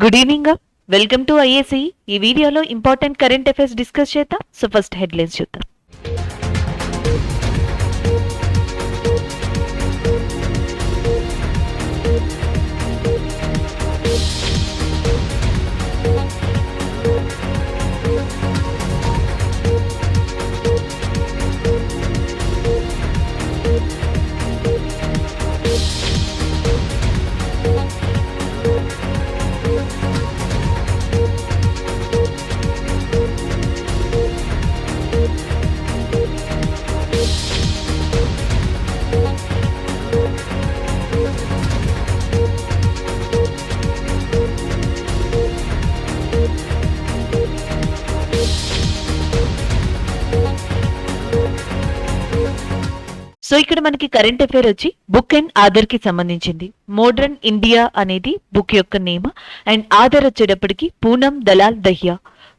Good evening. Welcome to IAC. ఈ వీడియోలో important current affairs discuss చేద్దాం. సో ఫస్ట్ హెడ్లైన్స్ చూద్దాం. సో ఇక్కడ మనకి కరెంట్ అఫైర్ వచ్చి బుక్ అండ్ ఆధార్ కి సంబంధించింది. మోడర్న్ ఇండియా అనేది బుక్ యొక్క నేమ్ అండ్ ఆధార్ వచ్చేటప్పటికి పూనం దలాల్ దహియా.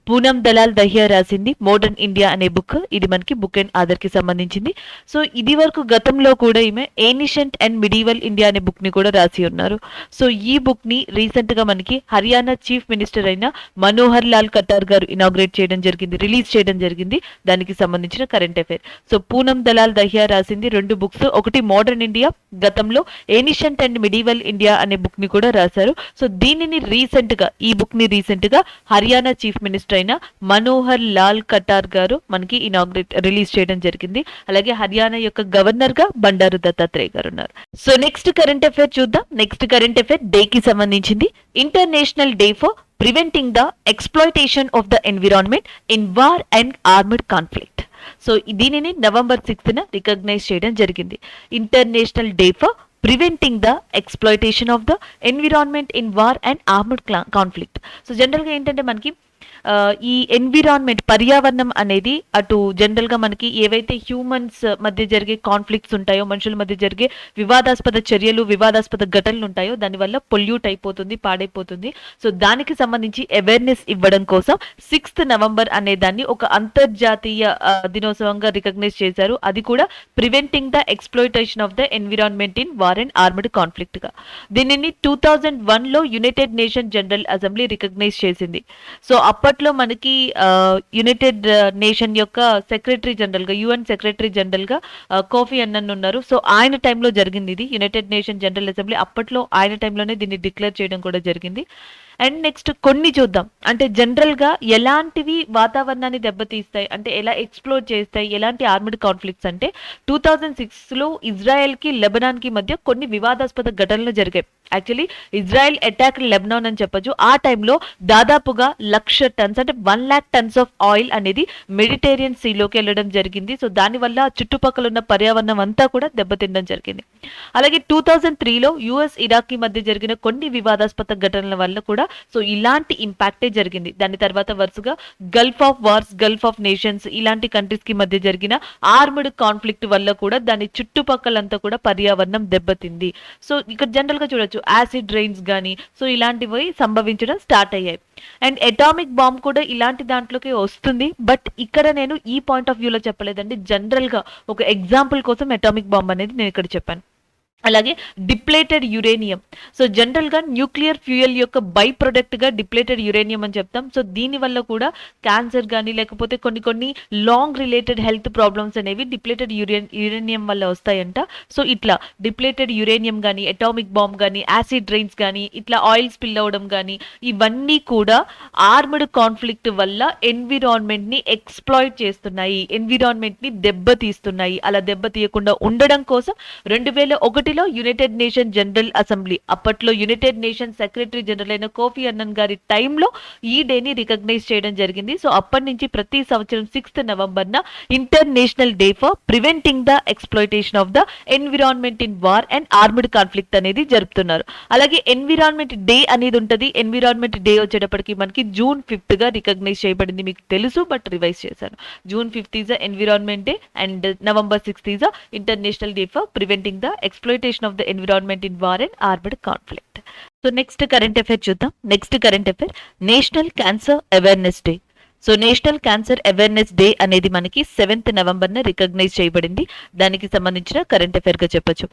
పూనం దలాల్ దహియా రాసింది మోడర్న్ ఇండియా అనే బుక్. ఇది మనకి బుక్ అండ్ ఆధార్ కి సంబంధించింది. సో ఇది వరకు గతంలో కూడా ఈమె ఏనిషెంట్ అండ్ మిడివల్ ఇండియా అనే బుక్ ని కూడా రాసి ఉన్నారు. సో ఈ బుక్ ని రీసెంట్ గా మనకి హర్యానా చీఫ్ మినిస్టర్ అయిన మనోహర్ లాల్ ఖట్టర్ గారు ఇనాగ్రేట్ చేయడం జరిగింది, రిలీజ్ చేయడం జరిగింది. దానికి సంబంధించిన current affair. So Poonam Dalal Dahiya రాసింది రెండు బుక్స్. ఒకటి మోడర్న్ ఇండియా, గతంలో ఏనిషెంట్ అండ్ మిడివల్ ఇండియా అనే బుక్ ని కూడా రాశారు. సో దీనిని రీసెంట్ గా, ఈ బుక్ ని రీసెంట్ గా హర్యానా చీఫ్ మినిస్టర్ అయిన మనోహర్ లాల్ ఖట్టర్ గారు మనకి రిలీజ్ చేయడం జరిగింది. అలాగే హర్యానా యొక్క గవర్నర్ గా బండారు దత్తాత్రేయ గారు ఉన్నారు. సో నెక్స్ట్ కరెంట్ అఫైర్ చూద్దాం. నెక్స్ట్ కరెంట్ అఫైర్ డే కి సంబంధించింది. International day for preventing the exploitation of the environment in war and armored conflict. So దీనిని November 6th రికగ్నైజ్ చేయడం జరిగింది. International day for preventing the exploitation of the environment in war and armored conflict. So general గా ఏంటంటే మనకి ఈ environment, పర్యావరణం అనేది అటు జనరల్ గా మనకి ఏవైతే హ్యూమన్స్ మధ్య జరిగే కాన్ఫ్లిక్ట్స్ ఉంటాయో, మనుషుల మధ్య జరిగే వివాదాస్పద చర్యలు, వివాదాస్పద ఘటనలు ఉంటాయో, దానివల్ల పొల్యూట్ అయిపోతుంది, పాడైపోతుంది. సో దానికి సంబంధించి అవేర్నెస్ ఇవ్వడం కోసం 6th November అనే దాన్ని ఒక అంతర్జాతీయ దినోత్సవంగా రికగ్నైజ్ చేశారు. అది కూడా preventing the exploitation of the environment in war and armored conflict గా. దీనిని 2001లో united nation general assembly recognize చేసింది. సో అప్పట్లో మనకి యునైటెడ్ నేషన్ యొక్క సెక్రటరీ జనరల్ గా, యుఎన్ సెక్రటరీ జనరల్ గా కోఫీ అన్నన్ ఉన్నారు. సో ఆయన టైంలో జరిగింది ఇది యునైటెడ్ నేషన్ జనరల్ అసెంబ్లీ. అప్పట్లో ఆయన టైంలోనే దీన్ని డిక్లేర్ చేయడం కూడా జరిగింది. అండ్ నెక్స్ట్ కొన్ని చూద్దాం. అంటే జనరల్ గా ఎలాంటివి వాతావరణాన్ని దెబ్బతీస్తాయి, అంటే ఎలా ఎక్స్ప్లోర్ చేస్తాయి, ఎలాంటి ఆర్మడ్ కాన్ఫ్లిక్ట్స్ అంటే 2006లో ఇజ్రాయెల్ కి లెబనాన్ కి మధ్య కొన్ని వివాదాస్పద ఘటనలు జరిగాయి. యాక్చువల్లీ ఇజ్రాయెల్ అటాక్ లెబనాన్ అని చెప్పొచ్చు. ఆ టైంలో దాదాపుగా 1,00,000 tons అంటే 1,00,000 tons ఆఫ్ ఆయిల్ అనేది మెడిటేరియన్ సీలోకి వెళ్ళడం జరిగింది. సో దానివల్ల చుట్టుపక్కల ఉన్న పర్యావరణం అంతా కూడా దెబ్బతినడం జరిగింది. అలాగే 2003లో యుఎస్ ఇరాక్ కి మధ్య జరిగిన కొన్ని వివాదాస్పద ఘటనల వల్ల కూడా సో ఇలాంటి ఇంపాక్టే జరిగింది. దాని తర్వాత వరుసగా Gulf of wars, Gulf of nations ఇలాంటి కంట్రీస్ కి మధ్య జరిగిన ఆర్మడ్ కాన్ఫ్లిక్ట్ వల్ల కూడా దాని చుట్టుపక్కలంతా కూడా పర్యావరణం దెబ్బతింది. సో ఇక్కడ జనరల్ గా చూడొచ్చు యాసిడ్ రైన్స్ గానీ సో ఇలాంటివి సంభవించడం స్టార్ట్ అయ్యాయి. అండ్ అటామిక్ బాంబ్ కూడా ఇలాంటి దాంట్లోకి వస్తుంది. బట్ ఇక్కడ నేను ఈ పాయింట్ ఆఫ్ వ్యూలో చెప్పలేదండి, జనరల్ గా ఒక ఎగ్జాంపుల్ కోసం అటామిక్ బాంబ్ అనేది నేను ఇక్కడ చెప్పాను. అలాగే డిప్లేటెడ్ యురేనియం. సో జనరల్ గా న్యూక్లియర్ ఫ్యూయల్ యొక్క బై ప్రొడక్ట్ గా డిప్లేటెడ్ యురేనియం అని చెప్తాం. సో దీని వల్ల కూడా క్యాన్సర్ కానీ లేకపోతే కొన్ని లాంగ్ రిలేటెడ్ హెల్త్ ప్రాబ్లమ్స్ అనేవి డిప్లేటెడ్ యురేనియం వల్ల వస్తాయంట. సో ఇట్లా డిప్లేటెడ్ యురేనియం కానీ, అటామిక్ బాంబ్ కానీ, యాసిడ్ రైన్స్ కానీ, ఇట్లా ఆయిల్ స్పిల్ అవ్వడం కానీ ఇవన్నీ కూడా ఆర్మడ్ కాన్ఫ్లిక్ట్ వల్ల ఎన్విరాన్మెంట్ ని ఎక్స్‌ప్లాయిట్ చేస్తున్నాయి, ఎన్విరాన్మెంట్ ని దెబ్బతీస్తున్నాయి. అలా దెబ్బతీయకుండా ఉండడం కోసం 2001లో యునైటెడ్ నేషన్ జనరల్ అసెంబ్లీ, అప్పట్లో యునైటెడ్ నేషన్ సెక్రటరీ జనరల్ అయిన కోఫీ అన్నన్ గారి టైంలో ఈ డేని రికగ్నైజ్ చేయడం జరిగింది. సో అప్పటి నుంచి ప్రతి సంవత్సరం 6th November international day for preventing the exploitation of the environment in war and armed conflict అనేది జరుపుతున్నారు. అలాగే ఎన్విరాన్మెంట్ డే అనేది ఉంటుంది. ఎన్విరాన్మెంట్ డే వచ్చేటప్పటికి మనకి June 5th గా రికగ్నైజ్ చేయబడింది. మీకు తెలుసు బట్ రివైజ్ చేశాను. June 5th is the environment day and November 6th is the international day for preventing the exploitation of the environment in war and armed conflict. So next current affair చూద్దాం. Next current affair national cancer awareness day. So national cancer awareness day అనేది మనకి 7th November recognise చేయబడింది. దానికి సంబంధించిన current affair గా చెప్పొచ్చు.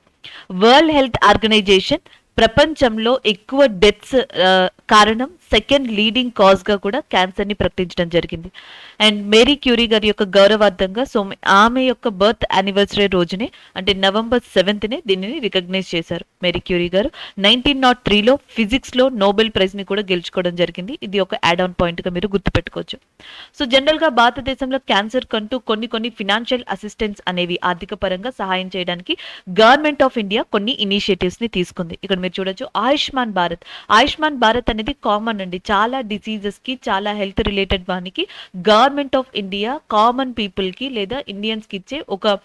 World health organisation ప్రపంచంలో ఎక్కువ డెత్స్ కారణం సెకండ్ లీడింగ్ కాజ్ గా కూడా క్యాన్సర్ ని ప్రకటించడం జరిగింది. అండ్ మేరీ క్యూరీ గారి యొక్క గౌరవార్థంగా సో ఆమె యొక్క బర్త్ యానివర్సరీ రోజునే అంటే November 7th దీనిని రికగ్నైజ్ చేశారు. మేరీ క్యూరీ గారు 1903లో ఫిజిక్స్ లో నోబెల్ ప్రైజ్ ని కూడా గెలుచుకోవడం జరిగింది. ఇది ఒక యాడ్ ఆన్ పాయింట్ గా మీరు గుర్తుపెట్టుకోవచ్చు. సో జనరల్ గా భారతదేశంలో క్యాన్సర్ కంటూ కొన్ని ఫినాన్షియల్ అసిస్టెన్స్ అనేవి ఆర్థిక పరంగా సహాయం చేయడానికి గవర్నమెంట్ ఆఫ్ ఇండియా కొన్ని ఇనిషియేటివ్స్ ని తీసుకుంది. ఇక్కడ మీరు చూడొచ్చు ఆయుష్మాన్ భారత్. ఆయుష్మాన్ భారత్ అనేది కామన్ అండి, చాలా డిసీజెస్ కి చాలా హెల్త్ రిలేటెడ్ వానికి government of India common people కి లేదా ఇండియన్స్ కి ఇచ్చే ఒక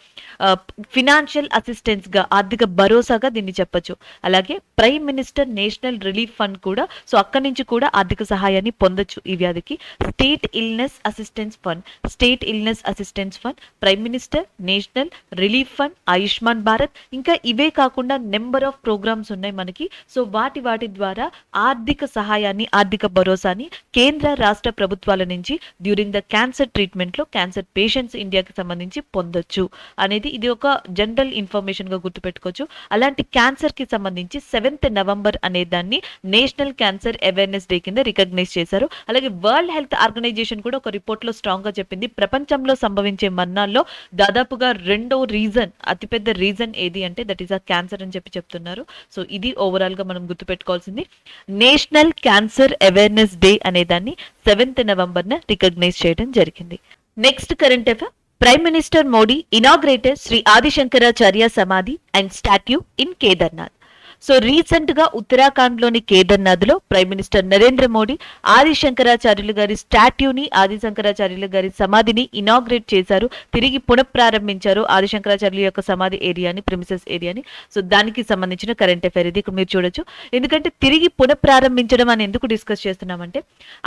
ఫినాన్షియల్ అసిస్టెన్స్ గా ఆర్థిక భరోసాగా దీన్ని చెప్పొచ్చు. అలాగే prime minister national relief fund కూడా సో అక్కడి నుంచి కూడా ఆర్థిక సహాయాన్ని పొందొచ్చు ఈ వ్యాధికి. State illness assistance fund, state illness assistance fund, prime minister national relief fund, Ayushman Bharat, ఇంకా ఇవే కాకుండా నెంబర్ ఆఫ్ ప్రోగ్రామ్స్ ఉన్నాయి మనకి. సో వాటి ద్వారా ఆర్థిక సహాయాన్ని ఆర్థిక భరోసాని కేంద్ర రాష్ట్ర ప్రభుత్వాల నుంచి డ్యూరింగ్ ద క్యాన్సర్ ట్రీట్మెంట్ లో క్యాన్సర్ పేషెంట్స్ ఇండియాకి సంబంధించి పొందొచ్చు అనేది ఇది ఒక జనరల్ ఇన్ఫర్మేషన్ గా గుర్తుపెట్టుకోవచ్చు. అలాంటి క్యాన్సర్ కి సంబంధించి 7th November అనే దాన్ని నేషనల్ క్యాన్సర్ అవేర్నెస్ డే కింద రికగ్నైజ్ చేశారు. అలాగే వరల్డ్ హెల్త్ ఆర్గనైజేషన్ కూడా ఒక రిపోర్ట్ లో స్ట్రాంగ్ గా చెప్పింది ప్రపంచంలో సంభవించే మరణాల్లో దాదాపుగా రెండో రీజన్ అతిపెద్ద రీజన్ ఏది అంటే దట్ ఈస్ ఆ క్యాన్సర్ అని చెప్తున్నారు. సో ఇది ఓవరాల్ గా మనం గుర్తుపెట్టుకోవాల్సింది. నేషనల్ క్యాన్సర్ అవేర్నెస్ డే అనే దాన్ని 7th November రికగ్నైజ్ చేయడం జరిగింది. Next current affair. Prime minister Modi inaugurated Shri Adi Shankaracharya samadhi and statue in Kedarnath. So recent గా ఉత్తరాఖండ్ లోని కేదార్నాథ్ లో ప్రైమ్ మినిస్టర్ నరేంద్ర మోడీ ఆదిశంకరాచార్యులు గారి స్టాట్యూని ఆదిశంకరాచార్యులు గారి సమాధిని ఇనాగ్రేట్ చేశారు, తిరిగి పునఃప్రారంభించారు ఆదిశంకరాచార్యుల యొక్క సమాధి ఏరియాని, ప్రిమిసెస్ ఏరియాని. సో దానికి సంబంధించిన కరెంట్ అఫైర్ ఇది మీరు చూడొచ్చు. ఎందుకంటే తిరిగి పునఃప్రారంభించడం అని ఎందుకు డిస్కస్ చేస్తున్నామంటే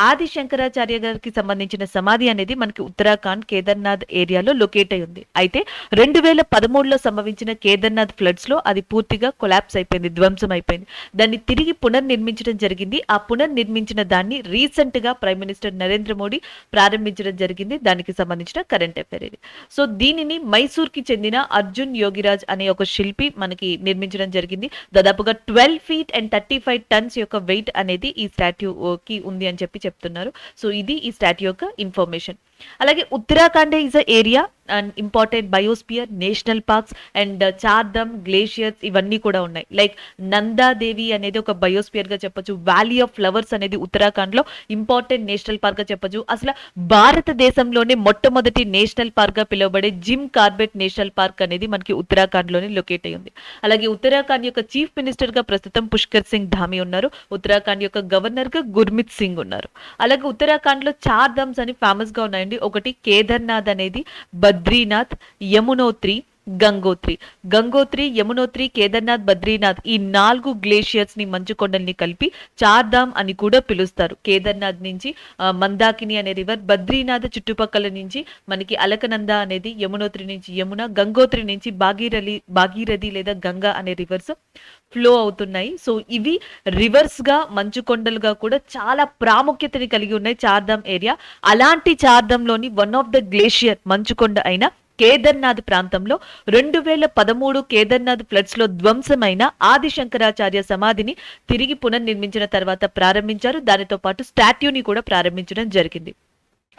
ఆదిశంకరాచార్య గారికి సంబంధించిన సమాధి అనేది మనకి ఉత్తరాఖండ్ కేదార్నాథ్ ఏరియాలో లొకేట్ అయి ఉంది. అయితే 2013లో సంభవించిన కేదార్నాథ్ ఫ్లడ్స్ లో అది పూర్తిగా కొలాప్స్ అయిపోయింది, ధ్వంసం అయిపోయింది. దాన్ని తిరిగి పునర్నిర్మించడం జరిగింది. ఆ పునర్నిర్మించిన దాన్ని రీసెంట్ గా ప్రైమ్ మినిస్టర్ నరేంద్ర మోడీ ప్రారంభించడం జరిగింది. దానికి సంబంధించిన కరెంట్ అఫైర్ ఇది. సో దీనిని మైసూర్ కి చెందిన అర్జున్ యోగిరాజ్ అనే ఒక శిల్పి మనకి నిర్మించడం జరిగింది. దాదాపుగా 12 feet and 35 tons యొక్క వెయిట్ అనేది ఈ స్టాట్యూ కి ఉంది అని చెప్తున్నారు. సో ఇది ఈ స్టాట్యూ యొక్క ఇన్ఫర్మేషన్. అలాగే Uttarakhand is a area and important biosphere, national parks and Chardham glaciers ఇవన్నీ కూడా ఉన్నాయి. లైక్ నందాదేవి అనేది ఒక బయోస్పియర్ గా చెప్పొచ్చు. వ్యాలీ ఆఫ్ ఫ్లవర్స్ అనేది ఉత్తరాఖండ్ లో ఇంపార్టెంట్ నేషనల్ పార్క్ గా చెప్పొచ్చు. అసలు భారతదేశంలోనే మొట్టమొదటి నేషనల్ పార్క్ గా పిలువబడే జిమ్ కార్బెట్ నేషనల్ పార్క్ అనేది మనకి ఉత్తరాఖండ్ లోనే లొకేట్ అయి ఉంది. అలాగే ఉత్తరాఖండ్ యొక్క చీఫ్ మినిస్టర్ గా ప్రస్తుతం పుష్కర్ సింగ్ ధామి ఉన్నారు. ఉత్తరాఖండ్ యొక్క గవర్నర్ గా గుర్మిత్ సింగ్ ఉన్నారు. అలాగే ఉత్తరాఖండ్ లో చార్ ధామ్స్ అని ఫేమస్ గా ఉన్నాయండి. ఒకటి కేదార్నాథ్ అనేది, బద్రీనాథ్, యమునోత్రి, గంగోత్రి, యమునోత్రి, కేదార్నాథ్, బద్రీనాథ్ ఈ 4 గ్లేషియర్స్ ని మంచు కొండల్ని కలిపి చార్ధామ్ అని కూడా పిలుస్తారు. కేదార్నాథ్ నుంచి మందాకిని అనే రివర్, బద్రీనాథ్ చుట్టుపక్కల నుంచి మనకి అలకనంద అనేది, యమునోత్రి నుంచి యమున, గంగోత్రి నుంచి భాగీరథి లేదా గంగా అనే రివర్స్ ఫ్లో అవుతున్నాయి. సో ఇవి రివర్స్ గా మంచు కొండలుగా కూడా చాలా ప్రాముఖ్యతని కలిగి ఉన్నాయి చార్ధామ్ ఏరియా. అలాంటి చార్ధామ్ లోని వన్ ఆఫ్ ద గ్లేషియర్ మంచుకొండ అయిన కేదార్నాథ్ ప్రాంతంలో 2013 కేదార్నాథ్ ఫ్లడ్స్ లో ధ్వంసమైన ఆదిశంకరాచార్య సమాధిని తిరిగి పునర్నిర్మించిన తర్వాత ప్రారంభించారు. దానితో పాటు స్టాట్యూని కూడా ప్రారంభించడం జరిగింది.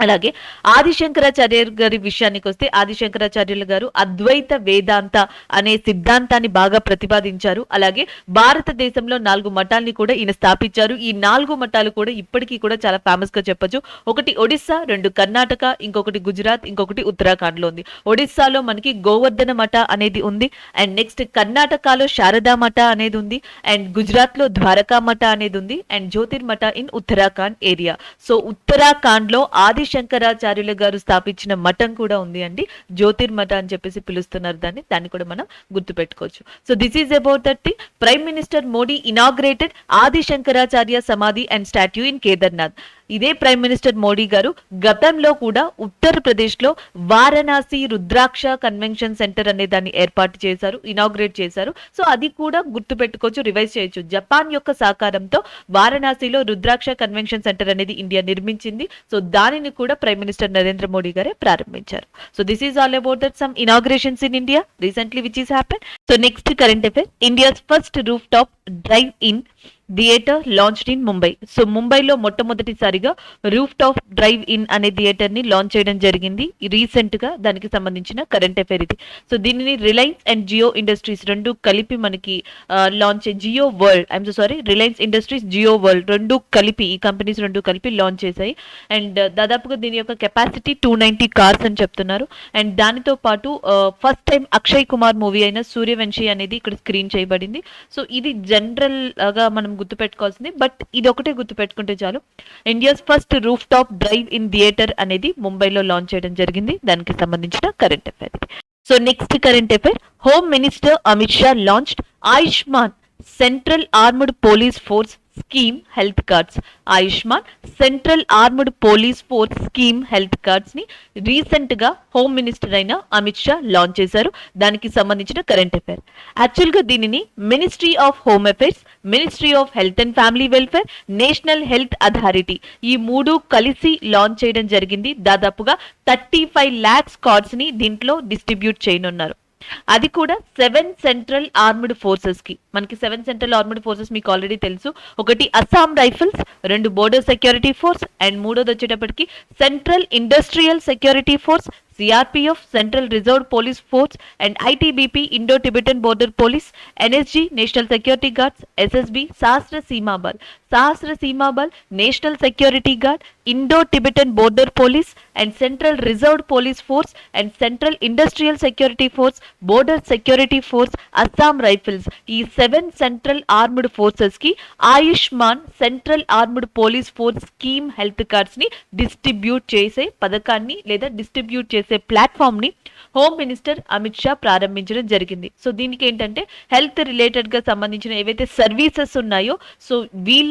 అలాగే ఆదిశంకరాచార్య గారి విషయానికి వస్తే ఆదిశంకరాచార్యులు గారు అద్వైత వేదాంత అనే సిద్ధాంతాన్ని బాగా ప్రతిపాదించారు. అలాగే భారతదేశంలో 4 మఠాలని కూడా ఈయన స్థాపించారు. ఈ 4 మఠాలు కూడా ఇప్పటికీ కూడా చాలా ఫేమస్ గా చెప్పొచ్చు. ఒకటి ఒడిస్సా, 2 కర్ణాటక, ఇంకొకటి గుజరాత్, ఇంకొకటి ఉత్తరాఖండ్ లో ఉంది. ఒడిస్సాలో మనకి గోవర్ధన మఠ అనేది ఉంది. అండ్ నెక్స్ట్ కర్ణాటకలో శారదా మఠ అనేది ఉంది. అండ్ గుజరాత్ లో ద్వారకా మఠ అనేది ఉంది. And Jyotirmath in Uttarakhand area. So Uttarakhand లో ఆదిశంకరాచార్యులు గారు స్థాపించిన మఠం కూడా ఉంది అండి, జ్యోతిర్మఠ అని చెప్పేసి పిలుస్తున్నారు దాన్ని కూడా మనం గుర్తుపెట్టుకోవచ్చు. So this is about that thing. Prime minister Modi inaugurated Adi Shankaracharya samadhi and statue in Kedarnath. ఇదే ప్రైమ్ మినిస్టర్ మోడీ గారు గతంలో కూడా ఉత్తరప్రదేశ్ లో వారణాసి రుద్రాక్ష కన్వెన్షన్ సెంటర్ అనే దాన్ని ఏర్పాటు చేశారు, ఇనాగ్రేట్ చేశారు. సో అది కూడా గుర్తు పెట్టుకోవచ్చు, రివైజ్ చేయొచ్చు. జపాన్ యొక్క సహకారంతో వారణాసిలో రుద్రాక్ష కన్వెన్షన్ సెంటర్ అనేది ఇండియా నిర్మించింది. సో దానిని కూడా ప్రైమ్ మినిస్టర్ నరేంద్ర మోడీ గారే ప్రారంభించారు. So this is all about that some inaugurations in India recently which is happen. So next current affair, India's first roof top drive in theatre launched in Mumbai. So ముంబైలో మొట్టమొదటిసారిగా roof top drive in అనే theatre ని launch చేయడం జరిగింది recent గా. దానికి సంబంధించిన current affair ఇది. సో దీనిని రిలయన్స్ అండ్ జియో ఇండస్ట్రీస్ రెండు కలిపి మనకి launch, Jio World I'm so sorry, Reliance Industries, Jio World రెండు కలిపి, ఈ కంపెనీస్ రెండు కలిపి లాంచ్ చేశాయి. అండ్ దాదాపుగా దీని యొక్క కెపాసిటీ 290 కార్స్ అని చెప్తున్నారు. అండ్ దానితో పాటు first time Akshay Kumar movie అయిన సూర్యవంశీ అనేది ఇక్కడ స్క్రీన్ చేయబడింది. సో ఇది జనరల్ గా మనం గుర్తుపెట్టుకోవాల్సింది, బట్ ఇది ఒకటే గుర్తుపెట్టుకుంటే చాలు. India's first roof top drive in theatre అనేది ముంబైలో లాంచ్ చేయడం జరిగింది. దానికి సంబంధించిన current affair. So next current affair, home minister Amit Shah launched Ayushman central armed police force scheme health cards. Ayushman central armed police force scheme health cards ని recent గా home minister అయిన Amit Shah launch చేశారు. దానికి సంబంధించిన కరెంట్ అఫైర్. యాక్చువల్ గా దీనిని ministry of home affairs, ministry of health and family welfare, national health authority ఈ మూడు కలిసి లాంచ్ చేయడం జరిగింది. దాదాపుగా 35 lakhs కార్డ్స్ ని దీంట్లో డిస్ట్రిబ్యూట్ చేయనున్నారు. అది కూడా 7 సెంట్రల్ ఆర్మ్డ్ ఫోర్సెస్ కి. మనకి 7 సెంట్రల్ ఆర్మ్డ్ ఫోర్సెస్ మీకు ఆల్రెడీ తెలుసు. ఒకటి Assam rifles, 2 border security force, and మూడోది వచ్చేటప్పటికి central industrial security force, CRPF central reserve police force, and ITBP Indo Tibetan border police, NSG national security guards, SSB Sashastra Seema Bal, national security guard, Indo Tibetan border police, and central reserved police force, and central industrial security force, border security force, Assam rifles ఈ 7 central armed forces కి Ayushman central armed police force scheme health cards ని distribute చేసే పథకాన్ని లేదా distribute చేసే platform ని home minister Amit Shah ప్రారంభించడం జరిగింది. సో దీనికి ఏంటంటే హెల్త్ రిలేటెడ్ గా సంబంధించిన ఏవైతే సర్వీసెస్ ఉన్నాయో, సో వీళ్ళ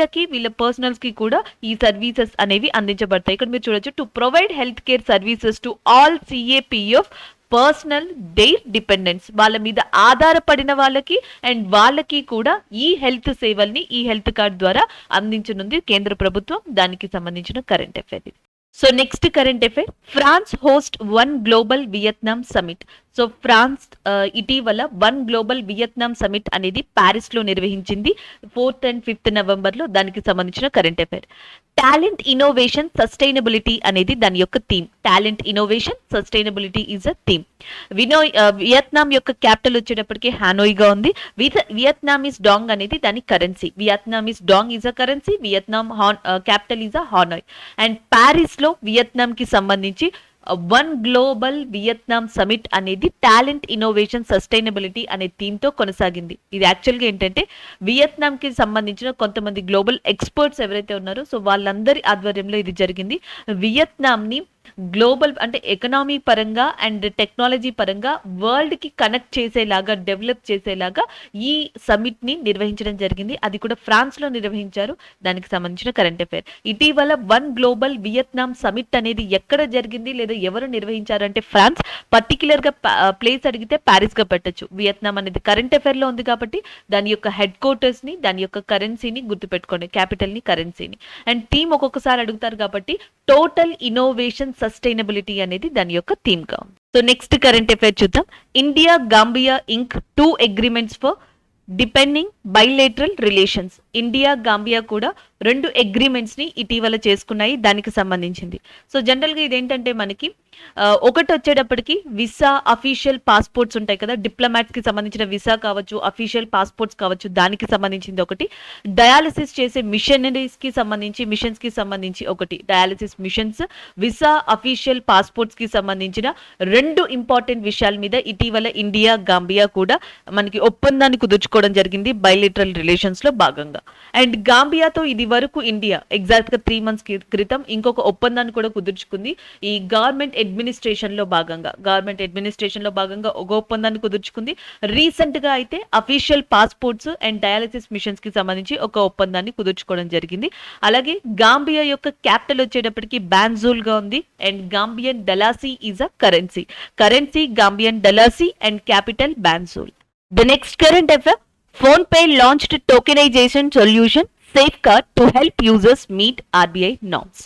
పర్సనల్స్ కి కూడా ఈ సర్వీసెస్ అనేవి అందించబడతాయి. ఇక్కడ మీరు చూడొచ్చు, to provide health care services to all CAPF personnel their dependents, వాళ్ళ మీద ఆధారపడిన వాళ్ళకి అండ్ వాళ్ళకి కూడా ఈ హెల్త్ సేవల్ని ఈ హెల్త్ కార్డ్ ద్వారా అందించనుంది కేంద్ర ప్రభుత్వం. దానికి సంబంధించిన current affair. So next current affair, France host 1 global Vietnam summit. So France ఇటీవల 1 గ్లోబల్ వియత్నాం సమిట్ అనేది ప్యారిస్ లో నిర్వహించింది 4th and 5th నవంబర్లో. దానికి సంబంధించిన current affair. Talent innovation sustainability అనేది దాని యొక్క theme. Talent innovation sustainability is a theme. Vietnam యొక్క క్యాపిటల్ వచ్చేటప్పటికి హానోయ్ గా ఉంది. వియత్నామీస్ డాంగ్ అనేది దాని currency. Vietnamese dong is a currency, Vietnam capital is a హానోయ్. And Paris లో వియత్నాం కి సంబంధించి 1 గ్లోబల్ వియత్నాం సమిట్ అనేది టాలెంట్ ఇన్నోవేషన్ సస్టైనబిలిటీ అనే థీమ్ తో కొనసాగింది. ఇది యాక్చువల్గా ఏంటంటే వియత్నాం కి సంబంధించిన కొంతమంది గ్లోబల్ ఎక్స్పర్ట్స్ ఎవరైతే ఉన్నారో, సో వాళ్ళందరి ఆధ్వర్యంలో ఇది జరిగింది. వియత్నాం ని గ్లోబల్ అంటే ఎకనామీ పరంగా అండ్ టెక్నాలజీ పరంగా వరల్డ్ కి కనెక్ట్ చేసేలాగా, డెవలప్ చేసేలాగా ఈ సమిట్ ని నిర్వహించడం జరిగింది. అది కూడా ఫ్రాన్స్ లో నిర్వహించారు. దానికి సంబంధించిన కరెంట్ అఫైర్. ఇటీవల 1 గ్లోబల్ వియత్నాం సమిట్ అనేది ఎక్కడ జరిగింది లేదా ఎవరు నిర్వహించారు అంటే ఫ్రాన్స్. పర్టికులర్ గా ప్లేస్ అడిగితే ప్యారిస్ గా పెట్టచ్చు. వియత్నాం అనేది కరెంట్ అఫైర్ లో ఉంది కాబట్టి దాని యొక్క హెడ్ క్వార్టర్స్ ని, దాని యొక్క కరెన్సీని గుర్తుపెట్టుకోండి, క్యాపిటల్ ని, కరెన్సీని. అండ్ థీమ్ ఒక్కొక్కసారి అడుగుతారు కాబట్టి టోటల్ ఇన్నోవేషన్ సస్టైనబిలిటీ అనేది దాని యొక్క థీమ్ గా ఉంది. సో నెక్స్ట్ కరెంట్ అఫైర్ చూద్దాం. India Gambia ink 2 agreements for depending bilateral relations. India Gambia కూడా 2 అగ్రిమెంట్స్ ని ఇటీవల చేసుకున్నాయి. దానికి సంబంధించింది. సో జనరల్ గా ఇదేంటంటే మనకి ఒకటి వచ్చేటప్పటికి విసా, అఫీషియల్ పాస్పోర్ట్స్ ఉంటాయి కదా, డిప్లొమాట్స్ కి సంబంధించిన విసా కావచ్చు, అఫీషియల్ పాస్పోర్ట్స్ కావచ్చు, దానికి సంబంధించింది ఒకటి. డయాలసిస్ చేసే మిషన్స్ కి సంబంధించి ఒకటి. Dialysis machines, visa, official passports కి సంబంధించిన 2 ఇంపార్టెంట్ విషయాల మీద ఇటీవల ఇండియా గాంబియా కూడా మనకి ఒప్పందాన్ని కుదుర్చుకోవడం జరిగింది బైలేటరల్ రిలేషన్స్ లో భాగంగా. అండ్ గాంబియాతో ఇది వరకు ఇండియా ఎగ్జాక్ట్ గా 3 months క్రితం ఇంకొక ఒప్పందాన్ని కూడా కుదుర్చుకుంది. ఈ గవర్నమెంట్ అడ్మినిస్ట్రేషన్ లో భాగంగా ఒక ఒప్పందాన్ని కుదుర్చుకుంది. రీసెంట్ గా అయితే official passports and dialysis machines కి సంబంధించి ఒక ఒప్పందాన్ని కుదుర్చుకోవడం జరిగింది. అలాగే గాంబియా యొక్క క్యాపిటల్ వచ్చేటప్పటికి బాన్జూల్ గా ఉంది. And Gambian dalasi is a currency Gambian dalasi and capital Banjul. The next current affair, PhonePe launched tokenization solution Safeguard to help users meet RBI norms.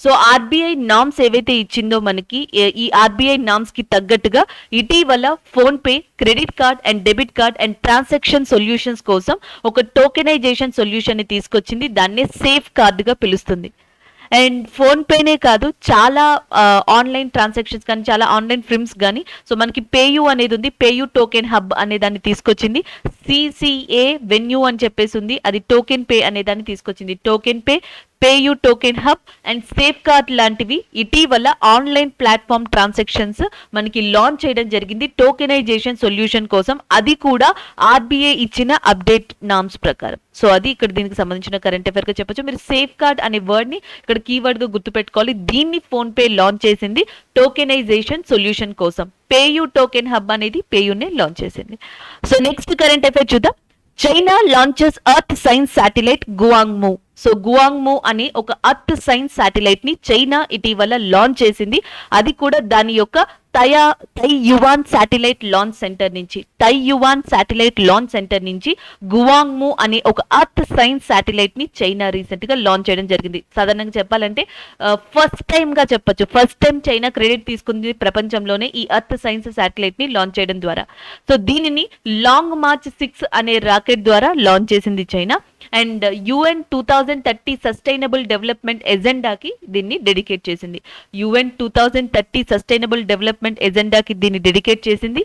So RBI norms ఏవైతే ఇచ్చిందో మనకి ఈ RBI norms కి తగ్గట్టుగా ఇటీవల phone pay credit card and debit card and transaction solutions కోసం ఒక tokenization solution ని తీసుకొచ్చింది. దాన్నే సేఫ్ కార్డ్ గా పిలుస్తుంది. అండ్ ఫోన్ పేనే కాదు, చాలా ఆన్లైన్ ట్రాన్సాక్షన్స్ కానీ చాలా ఆన్లైన్ ఫిల్మ్స్ కానీ సో మనకి పేయూ అనేది ఉంది. పేయూ టోకెన్ హబ్ అనే దాన్ని తీసుకొచ్చింది. సిసిఏ వెన్యూ అని చెప్పేసి ఉంది, అది టోకెన్ పే అనే దాన్ని తీసుకొచ్చింది. Token pay, PayU token hub and safe card లాంటివి ఇటీవల ఆన్లైన్ ప్లాట్ఫామ్ ట్రాన్సాక్షన్స్ మనకి లాంచ్ చేయడం జరిగింది టోకెనైజేషన్ సొల్యూషన్ కోసం. అది కూడా ఆర్బీఐ ఇచ్చిన అప్డేట్ నామ్స్ ప్రకారం. సో అది ఇక్కడ దీనికి సంబంధించిన కరెంట్ అఫేర్ గా చెప్పొచ్చు. మీరు సేఫ్ కార్డ్ అనే వర్డ్ ని ఇక్కడ కీవర్డ్ గా గుర్తుపెట్టుకోవాలి. దీన్ని ఫోన్ పే లాంచ్ చేసింది టోకెనైజేషన్ సొల్యూషన్ కోసం. పేయూ టోకెన్ హబ్ అనేది పేయూనే లాంచ్ చేసింది. సో నెక్స్ట్ కరెంట్ అఫేర్ చూద్దాం. China launches earth science satellite Guangmu. So Guangmu అనే ఒక ఎర్త్ సైన్స్ శాటిలైట్ ని చైనా ఇటీవల లాంచ్ చేసింది. అది కూడా దాని యొక్క తైయువాన్ శాటిలైట్ లాంచ్ సెంటర్ నుంచి గువాంగ్మూ అనే ఒక ఎర్త్ సైన్స్ శాటిలైట్ ని చైనా రీసెంట్ గా లాంచ్ చేయడం జరిగింది. సాధారణంగా చెప్పాలంటే ఫస్ట్ టైం చైనా క్రెడిట్ తీసుకుంది ప్రపంచంలోనే ఈ ఎర్త్ సైన్స్ శాటిలైట్ ని లాంచ్ చేయడం ద్వారా. సో దీనిని లాంగ్ మార్చ్ 6 అనే రాకెట్ ద్వారా లాంచ్ చేసింది China. And UN 2030 sustainable development ఎజెండాకి దీన్ని డెడికేట్ చేసింది. UN 2030 సస్టైనబుల్ డెవలప్మెంట్ ఎజెండాకి దీన్ని డెడికేట్ చేసింది.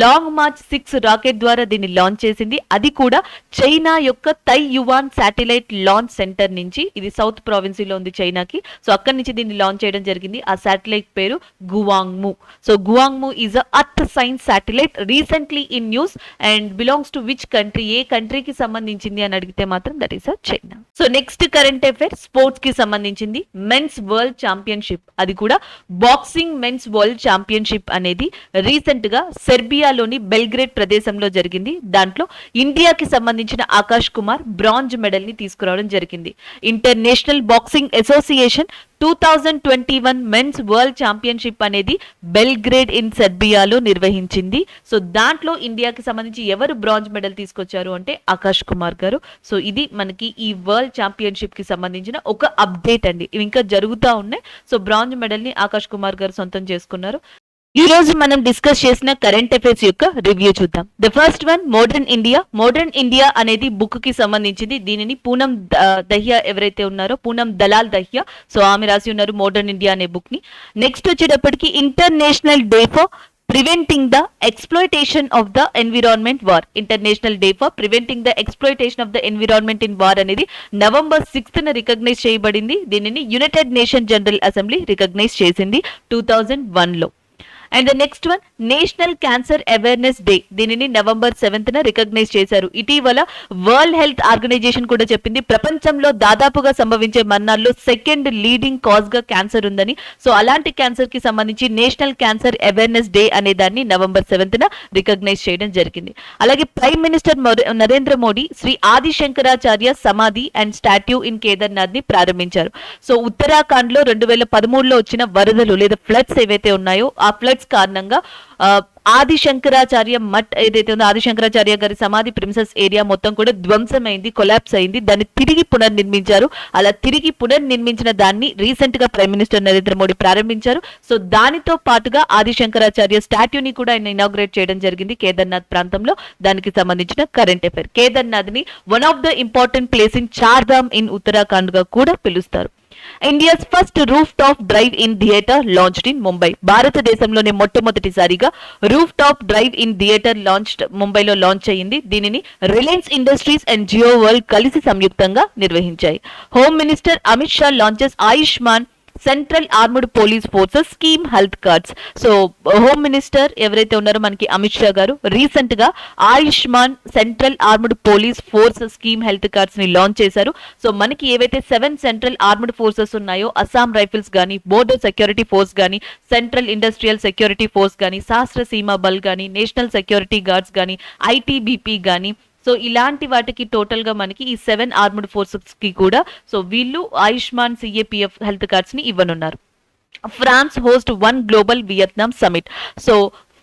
లాంగ్ మార్చ్ 6 రాకెట్ ద్వారా దీన్ని లాంచ్ చేసింది. అది కూడా చైనా యొక్క తైయువాన్ శాటిలైట్ లాంచ్ సెంటర్ నుంచి. ఇది సౌత్ ప్రావిన్సీలో ఉంది చైనాకి. సో అక్కడి నుంచి దీన్ని లాంచ్ చేయడం జరిగింది. ఆ శాటిలైట్ పేరు Guangmu. So Guangmu is a earth science satellite recently in news and belongs to which country, ఏ కంట్రీకి సంబంధించింది అని అడిగితే మాత్రం that is China. So next current affair sports కి సంబంధించింది. మెన్స్ వరల్డ్ ఛాంపియన్షిప్, అది కూడా బాక్సింగ్ మెన్స్ వరల్డ్ ఛాంపియన్షిప్ అనేది రీసెంట్ గా సెర్బియాలోని బెల్గ్రేడ్ ప్రదేశంలో జరిగింది. దాంట్లో ఇండియాకి సంబంధించిన ఆకాష్ కుమార్ బ్రాంజ్ మెడల్ ని తీసుకురావడం జరిగింది. International Boxing Association 2021 men's world championship అనేది బెల్గ్రేడ్ ఇన్ సెర్బియాలో నిర్వహించింది. సో దాంట్లో ఇండియాకి సంబంధించి ఎవరు బ్రాంజ్ మెడల్ తీసుకొచ్చారు అంటే ఆకాష్ కుమార్ గారు. సో ఇది మనకి ఈ వరల్డ్ ఛాంపియన్షిప్ కి సంబంధించిన ఒక అప్డేట్ అండి. ఇవి ఇంకా జరుగుతూ ఉన్నాయి. సో బ్రాంజ్ మెడల్ ని ఆకాష్ కుమార్ గారు సొంతం చేసుకున్నారు. ఈ రోజు మనం డిస్కస్ చేసిన కరెంట్ అఫైర్స్ యొక్క రివ్యూ చూద్దాం. The first one modern India అనేది బుక్ కి సంబంధించింది. దీనిని పూనం దహియా ఎవరైతే ఉన్నారో పూనం దలాల్ దహియా, సో ఆమె రాసి ఉన్నారు మోడర్న్ ఇండియా అనే బుక్ ని. నెక్స్ట్ వచ్చేటప్పటికి international day for preventing the exploitation of the environment war. International day for preventing the exploitation of the environment in war అనేది November 6th రికగ్నైజ్ చేయబడింది. దీనిని united nation general assembly recognize చేసింది 2001లో. And the next one national cancer awareness day. దీనిని November 7th recognize చేశారు. ఇటీవల world health organisation కూడా చెప్పింది ప్రపంచంలో దాదాపుగా సంభవించే మరణాల్లో సెకండ్ లీడింగ్ కాజ్ గా క్యాన్సర్ ఉందని. సో అలాంటి క్యాన్సర్ కి సంబంధించి నేషనల్ క్యాన్సర్ అవేర్నెస్ డే అనే దాన్ని November 7th రికగ్నైజ్ చేయడం జరిగింది. అలాగే ప్రైమ్ మినిస్టర్ నరేంద్ర మోడీ శ్రీ ఆది శంకరాచార్య సమాధి అండ్ స్టాట్యూ ఇన్ కేదార్నాథ్ ని ప్రారంభించారు. సో ఉత్తరాఖండ్ లో 2013లో వచ్చిన వరదలు లేదా ఫ్లడ్స్ ఏవైతే ఉన్నాయో ఆ ఫ్లడ్స్ కారణంగా ఆది శంకరాచార్య మఠ్ ఏదైతే ఉందో ఆది శంకరాచార్య గారి సమాధి ప్రిన్సెస్ ఏరియా మొత్తం కూడా ధ్వంసమైంది, కొలాప్స్ అయింది. దాన్ని తిరిగి పునర్నిర్మించారు. అలా తిరిగి పునర్నిర్మించిన దాన్ని రీసెంట్ గా ప్రైమ్ మినిస్టర్ నరేంద్ర మోడీ ప్రారంభించారు. సో దానితో పాటుగా ఆది శంకరాచార్య స్టాట్యూని కూడా ఆయన ఇనాగ్రేట్ చేయడం జరిగింది కేదార్నాథ్ ప్రాంతంలో. దానికి సంబంధించిన కరెంట్ అఫైర్. కేదార్నాథ్ ని one of the important place in Chardham in Uttarakhand గా కూడా పిలుస్తారు. ఇండియాస్ first roof top drive in theatre launched in Mumbai. భారతదేశంలోనే మొట్టమొదటిసారిగా roof top drive in theatre ముంబైలో లాంచ్ అయ్యింది. దీనిని Reliance industries and Jio world కలిసి సంయుక్తంగా నిర్వహించాయి. Home minister Amit Shah launches Ayushman central armed police forces scheme health cards. So home minister ఎవరైతే ఉన్నారో మనకి అమిత్ షా గారు రీసెంట్ గా Ayushman central armed police force scheme health cards ని లాంచ్ చేశారు. సో మనకి ఏవైతే 7 సెంట్రల్ ఆర్మ్డ్ ఫోర్సెస్ ఉన్నాయో, అస్సాం రైఫిల్స్ గానీ, బోర్డర్ సెక్యూరిటీ ఫోర్స్ గానీ, సెంట్రల్ ఇండస్ట్రియల్ సెక్యూరిటీ ఫోర్స్ గానీ, సహస్ర సీమా బల్ గానీ, నేషనల్ సెక్యూరిటీ గార్డ్స్ గానీ, ఐటీబీపీ గానీ, సో ఇలాంటి వాటికి టోటల్ గా మనకి ఈ 7 ఆర్మ్డ్ ఫోర్సెస్ కి కూడా సో వీళ్ళు ఆయుష్మాన్ సిఏపిఎఫ్ హెల్త్ కార్డ్స్ ని ఇవ్వనున్నారు. France host 1 global Vietnam summit. So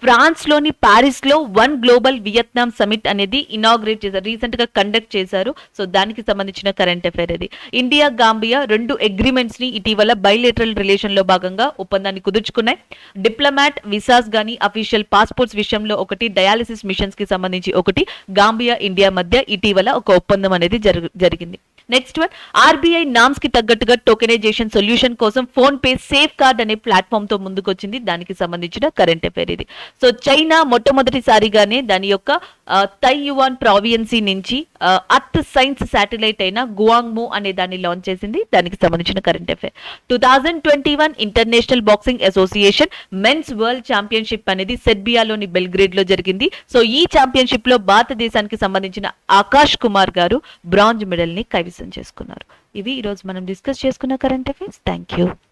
France లోని ప్యారిస్ లో 1 గ్లోబల్ వియత్నాం సమిట్ అనేది ఇనాగ్రేట్ చేశారు, రీసెంట్ గా కండక్ట్ చేశారు. సో దానికి సంబంధించిన కరెంట్ అఫైర్ ఇది. ఇండియా గాంబియా 2 అగ్రిమెంట్స్ ని ఇటీవల బైలేటరల్ రిలేషన్ లో భాగంగా ఒప్పందాన్ని కుదుర్చుకున్నాయి. డిప్లొమాట్ వీసాస్ గానీ, అఫీషియల్ పాస్పోర్ట్స్ విషయంలో ఒకటి, డయాలిసిస్ మిషన్స్ కి సంబంధించి ఒకటి, గాంబియా ఇండియా మధ్య ఇటీవల ఒక ఒప్పందం అనేది జరిగింది. నెక్స్ట్ వన్, ఆర్బీఐ నామ్స్ కి తగ్గట్టుగా టోకెనైజేషన్ సొల్యూషన్ కోసం ఫోన్ పే సేఫ్ కార్డ్ అనే ప్లాట్ఫామ్ తో ముందుకొచ్చింది. దానికి సంబంధించిన కరెంట్ అఫైర్ ఇది. సో చైనా మొట్టమొదటిసారిగానే దాని యొక్క తైయువాన్ ప్రావియన్సీ నుంచి అర్త్ సైన్స్ శాటిలైట్ అయిన గువాంగ్మో అనే దాన్ని లాంచ్ చేసింది. దానికి సంబంధించిన current affair. 2021 International Boxing Association men's world championship అనేది సెర్బియాలోని బెల్గ్రేడ్ లో జరిగింది. సో ఈ ఛాంపియన్షిప్ లో భారతదేశానికి సంబంధించిన ఆకాష్ కుమార్ గారు బ్రాంజ్ మెడల్ ని కైవసం చేసుకున్నారు. ఇవి ఈరోజు మనం డిస్కస్ చేసుకున్న కరెంట్ అఫైర్స్. Thank you.